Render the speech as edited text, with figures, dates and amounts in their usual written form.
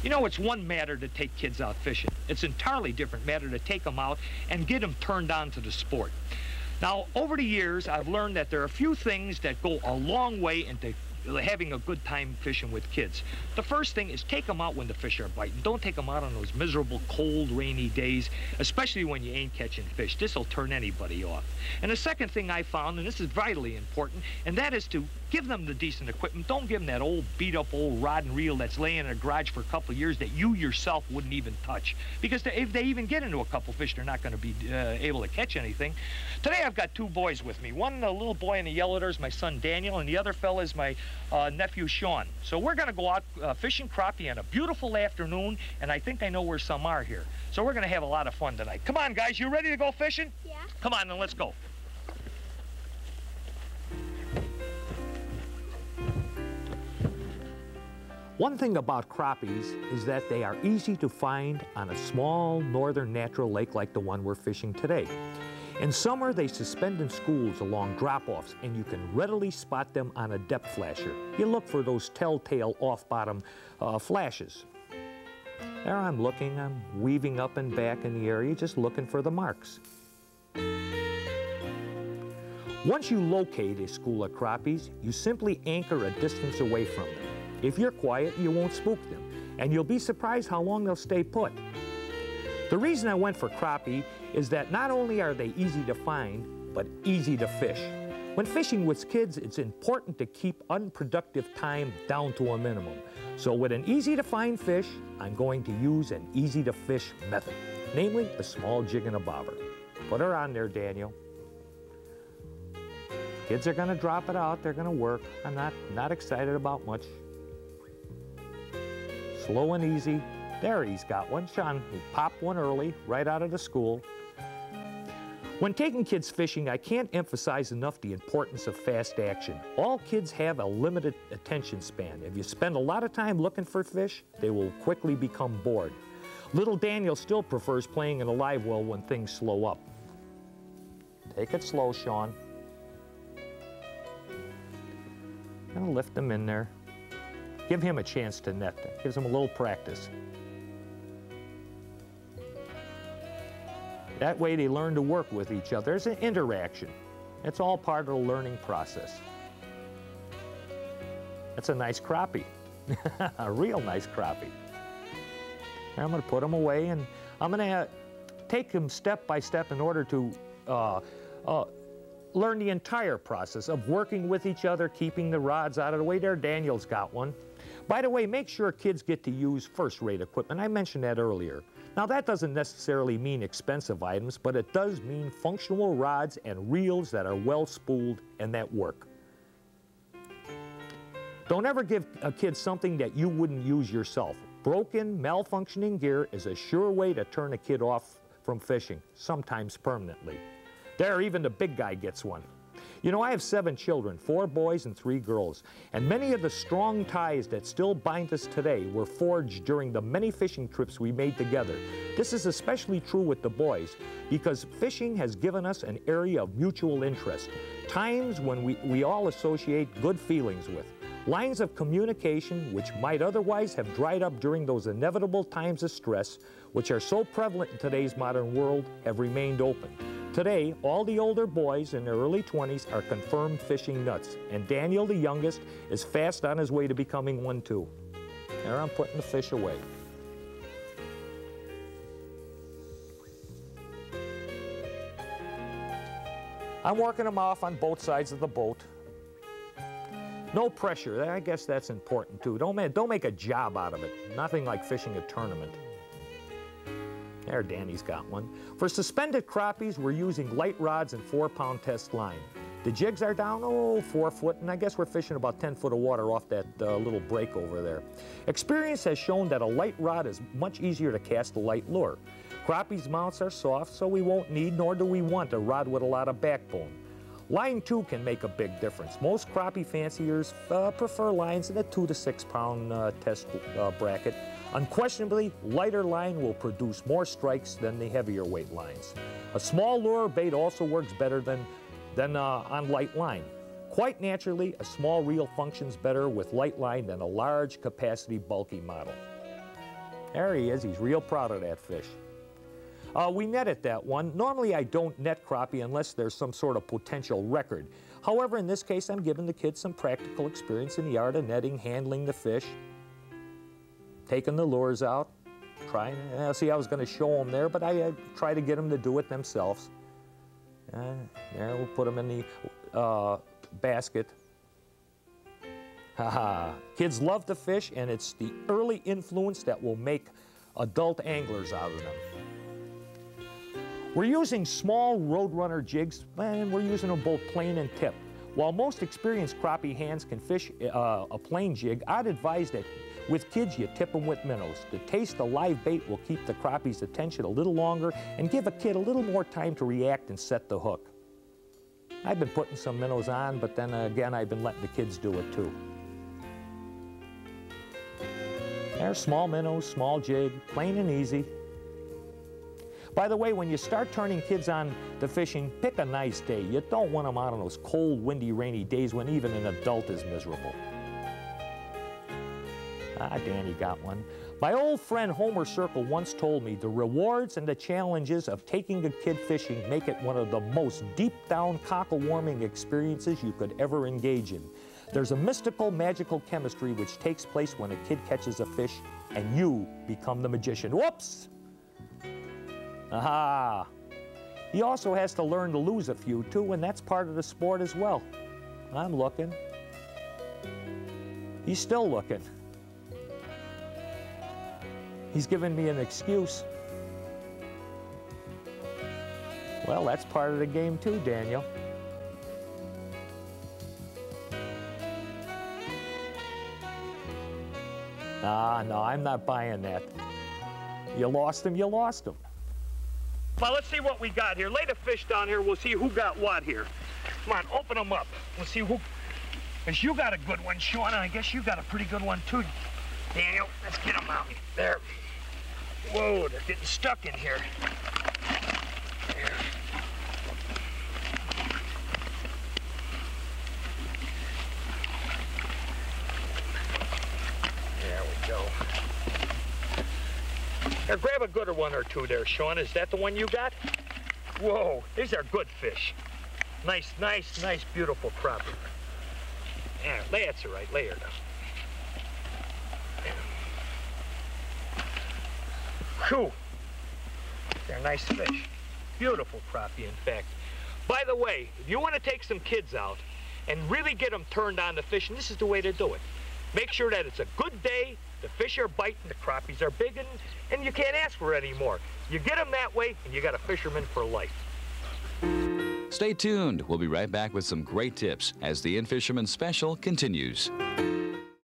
You know, it's one matter to take kids out fishing. It's an entirely different matter to take them out and get them turned on to the sport. Now, over the years, I've learned that there are a few things that go a long way into having a good time fishing with kids. The first thing is take them out when the fish are biting. Don't take them out on those miserable, cold, rainy days, especially when you ain't catching fish. This will turn anybody off. And the second thing I found, and this is vitally important, and that is to give them the decent equipment. Don't give them that old beat-up old rod and reel that's laying in a garage for a couple of years that you yourself wouldn't even touch. Because if they even get into a couple fish, they're not going to be able to catch anything. Today I've got two boys with me. One, the little boy in the yellow there, is my son Daniel, and the other fella is my nephew Sean. So we're going to go out fishing crappie on a beautiful afternoon, and I think I know where some are here. So we're going to have a lot of fun tonight. Come on, guys, you ready to go fishing? Yeah. Come on, then let's go. One thing about crappies is that they are easy to find on a small northern natural lake like the one we're fishing today. In summer, they suspend in schools along drop-offs, and you can readily spot them on a depth flasher. You look for those telltale off-bottom flashes. There I'm looking, I'm weaving up and back in the area, just looking for the marks. Once you locate a school of crappies, you simply anchor a distance away from them. If you're quiet, you won't spook them, and you'll be surprised how long they'll stay put. The reason I went for crappie is that not only are they easy to find, but easy to fish. When fishing with kids, it's important to keep unproductive time down to a minimum. So with an easy-to-find fish, I'm going to use an easy-to-fish method, namely a small jig and a bobber. Put her on there, Daniel. Kids are going to drop it out. They're going to work. I'm not excited about much. Slow and easy. There, he's got one. Sean, he popped one early, right out of the school. When taking kids fishing, I can't emphasize enough the importance of fast action. All kids have a limited attention span. If you spend a lot of time looking for fish, they will quickly become bored. Little Daniel still prefers playing in a live well when things slow up. Take it slow, Sean. Gonna lift them in there. Give him a chance to net. That gives him a little practice. That way they learn to work with each other. There's an interaction. It's all part of the learning process. That's a nice crappie. A real nice crappie. I'm going to put them away, and I'm going to take them step by step in order to learn the entire process of working with each other, keeping the rods out of the way. There, Daniel's got one. By the way, make sure kids get to use first-rate equipment. I mentioned that earlier. Now, that doesn't necessarily mean expensive items, but it does mean functional rods and reels that are well spooled and that work. Don't ever give a kid something that you wouldn't use yourself. Broken, malfunctioning gear is a sure way to turn a kid off from fishing, sometimes permanently. There, even the big guy gets one. You know, I have 7 children, 4 boys and 3 girls, and many of the strong ties that still bind us today were forged during the many fishing trips we made together. This is especially true with the boys, because fishing has given us an area of mutual interest, times when we all associate good feelings with. Lines of communication which might otherwise have dried up during those inevitable times of stress, which are so prevalent in today's modern world, have remained open. Today, all the older boys in their early 20s are confirmed fishing nuts, and Daniel, the youngest, is fast on his way to becoming one too. There I'm putting the fish away. I'm working them off on both sides of the boat. No pressure. I guess that's important too. Don't make a job out of it. Nothing like fishing a tournament. There, Danny's got one. For suspended crappies, we're using light rods and 4-pound test line. The jigs are down, 4 foot, and I guess we're fishing about 10 foot of water off that little break over there. Experience has shown that a light rod is much easier to cast a light lure. Crappies' mouths are soft, so we won't need, nor do we want, a rod with a lot of backbone. Line, too, can make a big difference. Most crappie fanciers prefer lines in the 2 to 6 pound test bracket. Unquestionably, lighter line will produce more strikes than the heavier weight lines. A small lure bait also works better than on light line. Quite naturally, a small reel functions better with light line than a large capacity bulky model. There he is. He's real proud of that fish. We netted that one. Normally I don't net crappie unless there's some sort of potential record. However, in this case, I'm giving the kids some practical experience in the art of netting, handling the fish, taking the lures out, trying. See, I was going to show them there, but I try to get them to do it themselves. There, we'll put them in the basket. Haha. Kids love to fish, and it's the early influence that will make adult anglers out of them. We're using small Roadrunner jigs, and we're using them both plain and tip. While most experienced crappie hands can fish a plain jig, I'd advise that with kids you tip them with minnows. The taste of live bait will keep the crappie's attention a little longer and give a kid a little more time to react and set the hook. I've been putting some minnows on, but then again I've been letting the kids do it too. There's small minnows, small jig, plain and easy. By the way, when you start turning kids on to fishing, pick a nice day. You don't want them out on those cold, windy, rainy days when even an adult is miserable. Ah, Danny got one. My old friend Homer Circle once told me the rewards and the challenges of taking a kid fishing make it one of the most deep-down, cockle-warming experiences you could ever engage in. There's a mystical, magical chemistry which takes place when a kid catches a fish and you become the magician. Whoops! Aha! He also has to learn to lose a few, too, and that's part of the sport as well. I'm looking. He's still looking. He's giving me an excuse. Well, that's part of the game, too, Daniel. Ah, no, I'm not buying that. You lost him, you lost him. Well, let's see what we got here. Lay the fish down here. We'll see who got what here. Come on, open them up. We'll see who... Because you got a good one, Sean, and I guess you got a pretty good one, too. Daniel, let's get them out. There. Whoa, they're getting stuck in here. There. There we go. Now grab a gooder one or two there, Sean. Is that the one you got? Whoa, these are good fish. Nice, nice, nice, beautiful crappie. Yeah, that's all right. Lay her down. Whew. They're nice fish. Beautiful crappie, in fact. By the way, if you want to take some kids out and really get them turned on to fishing, this is the way to do it. Make sure that it's a good day, the fish are biting, the crappies are big, and you can't ask for any more. You get them that way, and you got a fisherman for life. Stay tuned. We'll be right back with some great tips as the In-Fisherman Special continues.